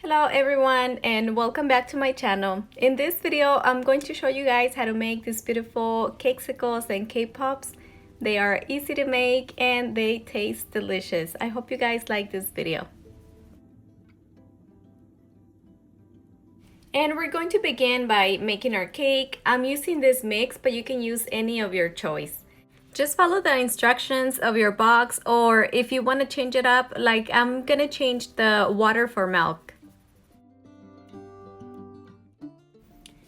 Hello everyone and welcome back to my channel. In this video, I'm going to show you guys how to make these beautiful cakesicles and cake pops. They are easy to make and they taste delicious. I hope you guys like this video. And we're going to begin by making our cake. I'm using this mix, but you can use any of your choice. Just follow the instructions of your box, or if you want to change it up, like I'm gonna change the water for milk.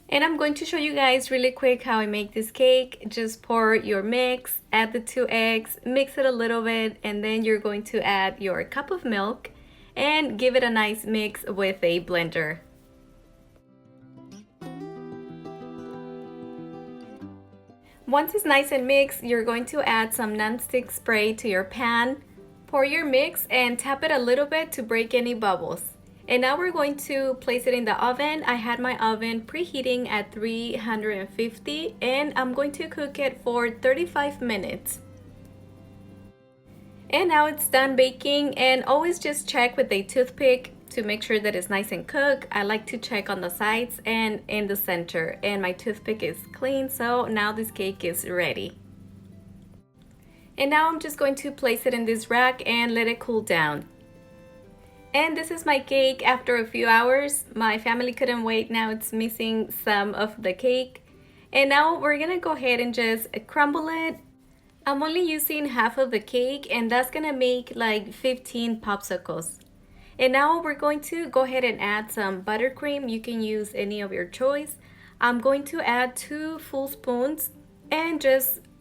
And I'm going to show you guys really quick how I make this cake. Just pour your mix, add the 2 eggs, mix it a little bit, and then you're going to add your cup of milk and give it a nice mix with a blender. Once it's nice and mixed, you're going to add some nonstick spray to your pan. Pour your mix and tap it a little bit to break any bubbles. And now we're going to place it in the oven. I had my oven preheating at 350 and I'm going to cook it for 35 minutes. And now it's done baking, and always just check with a toothpick to make sure that it's nice and cooked. I like to check on the sides and in the center, and my toothpick is clean, so now this cake is ready. And now I'm just going to place it in this rack and let it cool down. And this is my cake after a few hours. My family couldn't wait. Now it's missing some of the cake. And now we're gonna go ahead and just crumble it. I'm only using half of the cake, and that's gonna make like 15 popsicles. And now we're going to go ahead and add some buttercream. You can use any of your choice. I'm going to add 2 full spoons and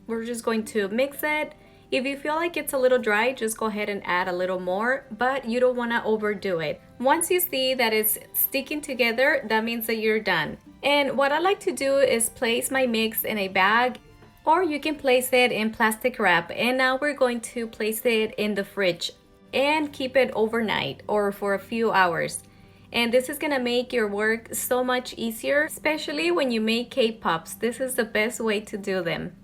we're just going to mix it. If you feel like it's a little dry, just go ahead and add a little more, but you don't want to overdo it. Once you see that it's sticking together, that means that you're done. And what I like to do is place my mix in a bag, or you can place it in plastic wrap. And now we're going to place it in the fridge and keep it overnight or for a few hours. And this is gonna make your work so much easier, especially when you make cake pops. This is the best way to do them.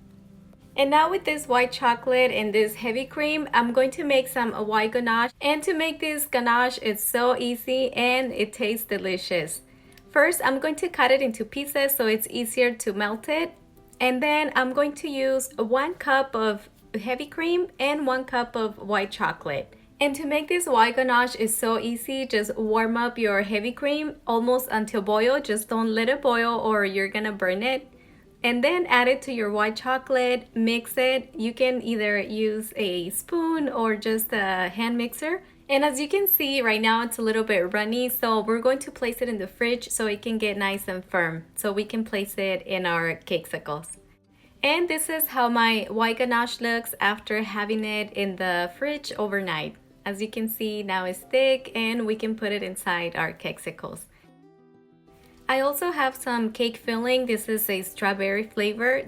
And now with this white chocolate and this heavy cream, I'm going to make some white ganache. And to make this ganache, it's so easy and it tastes delicious. First, I'm going to cut it into pieces so it's easier to melt it. And then I'm going to use 1 cup of heavy cream and 1 cup of white chocolate. And to make this white ganache is so easy. Just warm up your heavy cream almost until boil. Just don't let it boil or you're gonna burn it. And then add it to your white chocolate, mix it. You can either use a spoon or just a hand mixer. And as you can see right now, it's a little bit runny, so we're going to place it in the fridge so it can get nice and firm, so we can place it in our cakesicles. And this is how my white ganache looks after having it in the fridge overnight. As you can see, now it's thick and we can put it inside our cakesicles. I also have some cake filling. This is a strawberry flavor.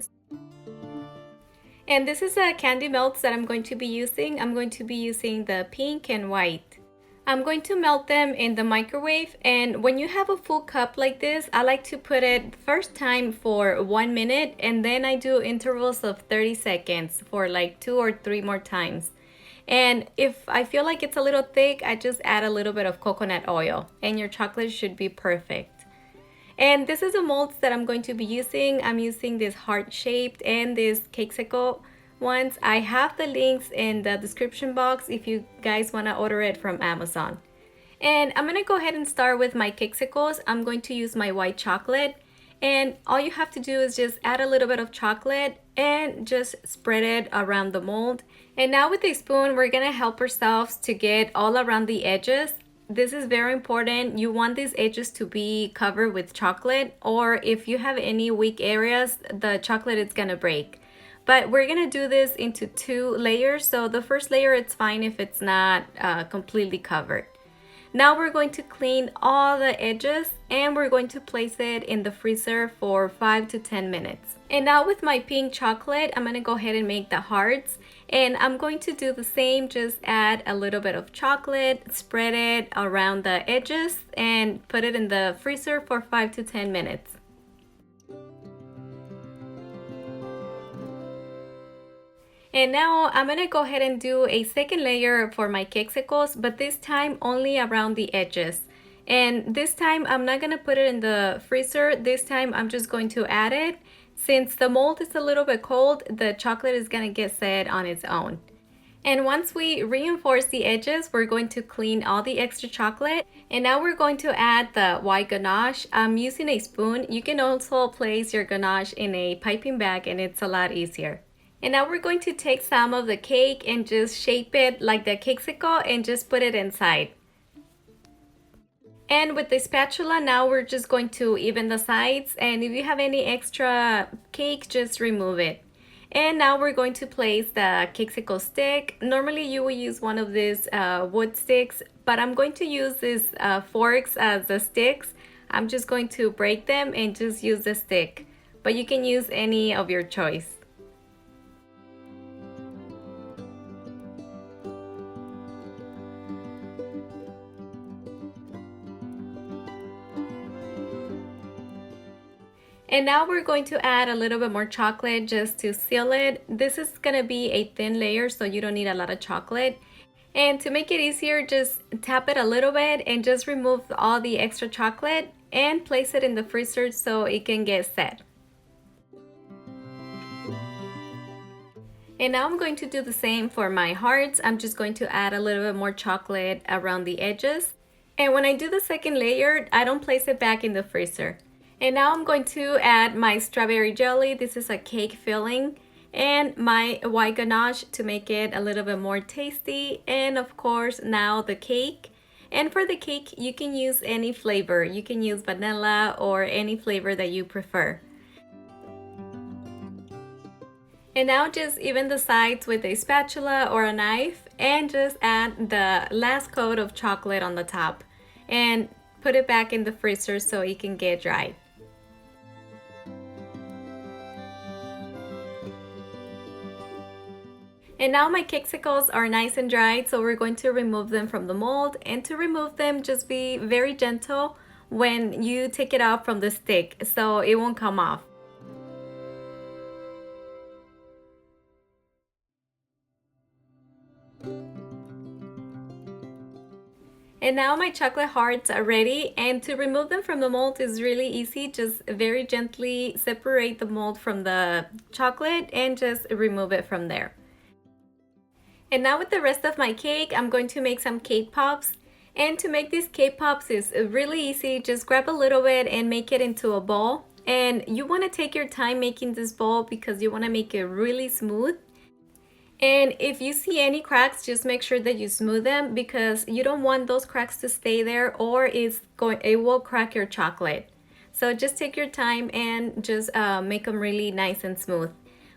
And this is a candy melts that I'm going to be using. I'm going to be using the pink and white. I'm going to melt them in the microwave, and when you have a full cup like this, I like to put it first time for 1 minute, and then I do intervals of 30 seconds for like 2 or 3 more times. And if I feel like it's a little thick, I just add a little bit of coconut oil and your chocolate should be perfect. And this is the molds that I'm going to be using. I'm using this heart-shaped and this Cakesicle ones. I have the links in the description box if you guys want to order it from Amazon. And I'm going to go ahead and start with my Cakesicles. I'm going to use my white chocolate. And all you have to do is just add a little bit of chocolate and just spread it around the mold. And now with a spoon, we're going to help ourselves to get all around the edges. This is very important. You want these edges to be covered with chocolate, or if you have any weak areas, the chocolate is gonna break. But we're gonna do this into 2 layers. So the first layer, it's fine if it's not completely covered. Now we're going to clean all the edges and we're going to place it in the freezer for 5 to 10 minutes. And now with my pink chocolate, I'm gonna go ahead and make the hearts. And I'm going to do the same, just add a little bit of chocolate, spread it around the edges, and put it in the freezer for 5 to 10 minutes. And now I'm gonna go ahead and do a second layer for my cakesicles, but this time only around the edges. And this time I'm not gonna put it in the freezer. This time I'm just going to add it. Since the mold is a little bit cold, the chocolate is gonna get set on its own. And once we reinforce the edges, we're going to clean all the extra chocolate. And now we're going to add the white ganache. I'm using a spoon. You can also place your ganache in a piping bag and it's a lot easier. And now we're going to take some of the cake and just shape it like the Cakesicle and just put it inside. And with the spatula, now we're just going to even the sides, and if you have any extra cake, just remove it. And now we're going to place the Cakesicle stick. Normally you will use one of these wood sticks, but I'm going to use these forks as the sticks. I'm just going to break them and just use the stick, but you can use any of your choice. And now we're going to add a little bit more chocolate just to seal it. This is gonna be a thin layer, so you don't need a lot of chocolate. And to make it easier, just tap it a little bit and just remove all the extra chocolate and place it in the freezer so it can get set. And now I'm going to do the same for my hearts. I'm just going to add a little bit more chocolate around the edges. And when I do the second layer, I don't place it back in the freezer. And now I'm going to add my strawberry jelly. This is a cake filling, and my white ganache to make it a little bit more tasty. And of course, now the cake. And for the cake, you can use any flavor. You can use vanilla or any flavor that you prefer. And now just even the sides with a spatula or a knife and just add the last coat of chocolate on the top and put it back in the freezer so it can get dried. And now my Cakesicles are nice and dried, so we're going to remove them from the mold. And to remove them, just be very gentle when you take it out from the stick so it won't come off. And now my chocolate hearts are ready, and to remove them from the mold is really easy. Just very gently separate the mold from the chocolate and just remove it from there. And now with the rest of my cake, I'm going to make some cake pops. And to make these cake pops is really easy. Just grab a little bit and make it into a ball. And you want to take your time making this ball because you want to make it really smooth. And if you see any cracks, just make sure that you smooth them because you don't want those cracks to stay there or it will crack your chocolate. So just take your time and just make them really nice and smooth.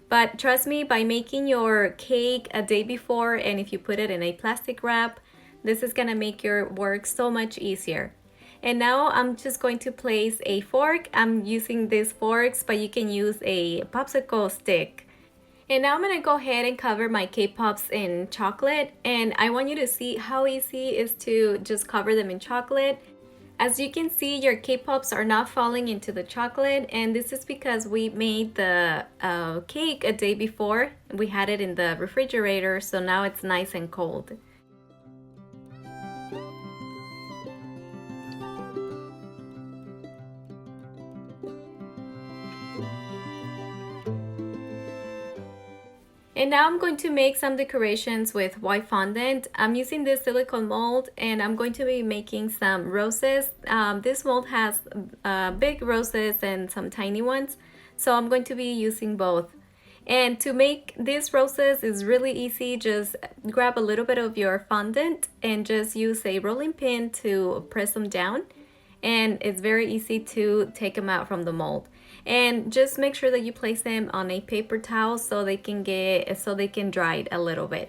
But trust me, by making your cake a day before and if you put it in a plastic wrap, this is gonna make your work so much easier. And now I'm just going to place a fork. I'm using these forks, but you can use a popsicle stick. And now I'm gonna go ahead and cover my cake pops in chocolate, and I want you to see how easy it is to just cover them in chocolate. As you can see, your cake pops are not falling into the chocolate, and this is because we made the cake a day before. We had it in the refrigerator, so now it's nice and cold. And now I'm going to make some decorations with white fondant. I'm using this silicone mold and I'm going to be making some roses. This mold has big roses and some tiny ones, so I'm going to be using both. And to make these roses is really easy. Just grab a little bit of your fondant and just use a rolling pin to press them down. And it's very easy to take them out from the mold. And just make sure that you place them on a paper towel so they can dry a little bit.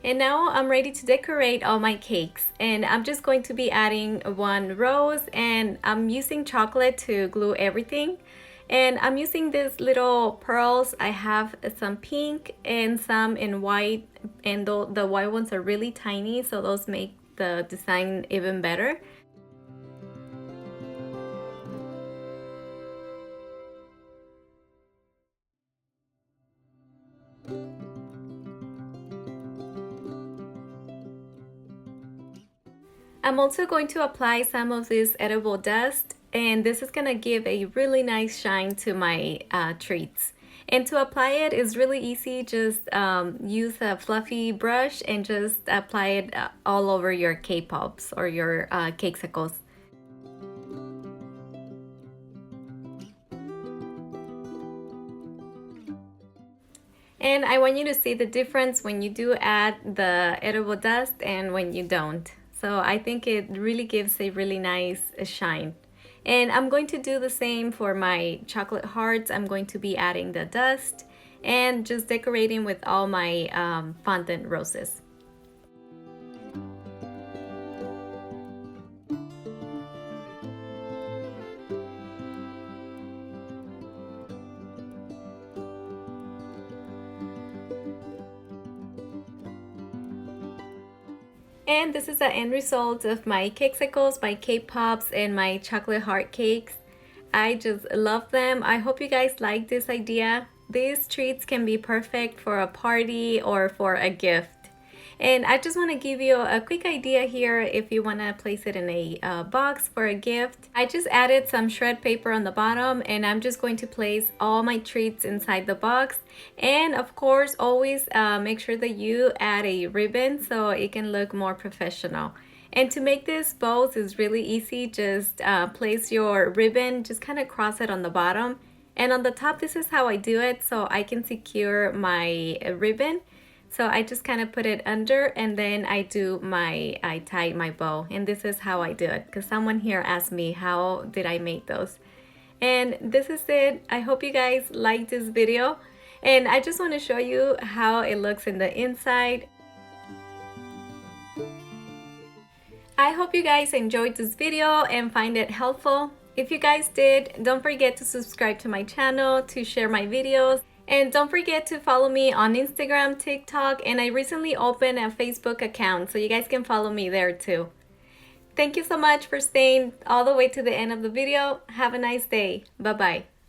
And now I'm ready to decorate all my cakes, and I'm just going to be adding one rose, and I'm using chocolate to glue everything. And I'm using these little pearls. I have some pink and some in white, and the white ones are really tiny, so those make the design even better. I'm also going to apply some of this edible dust, and this is gonna give a really nice shine to my treats. And to apply it is really easy. Just use a fluffy brush and just apply it all over your K-pops or your Cakesicles. And I want you to see the difference when you do add the edible dust and when you don't. So I think it really gives a really nice shine. And I'm going to do the same for my chocolate hearts. I'm going to be adding the dust and just decorating with all my fondant roses. And this is the end result of my Cakesicles, my cake pops, and my chocolate heart cakes. I just love them. I hope you guys like this idea. These treats can be perfect for a party or for a gift. And I just want to give you a quick idea here if you want to place it in a box for a gift. I just added some shred paper on the bottom, and I'm just going to place all my treats inside the box. And of course, always make sure that you add a ribbon so it can look more professional. And to make this bows is really easy. Just place your ribbon, just kind of cross it on the bottom. And on the top, this is how I do it so I can secure my ribbon. So I just kind of put it under, and then I tie my bow, and this is how I do it, because someone here asked me how did I make those. And this is it. I hope you guys like this video, and I just want to show you how it looks in the inside. I hope you guys enjoyed this video and find it helpful. If you guys did, don't forget to subscribe to my channel, to share my videos. And don't forget to follow me on Instagram, TikTok, and I recently opened a Facebook account, so you guys can follow me there too. Thank you so much for staying all the way to the end of the video. Have a nice day. Bye-bye.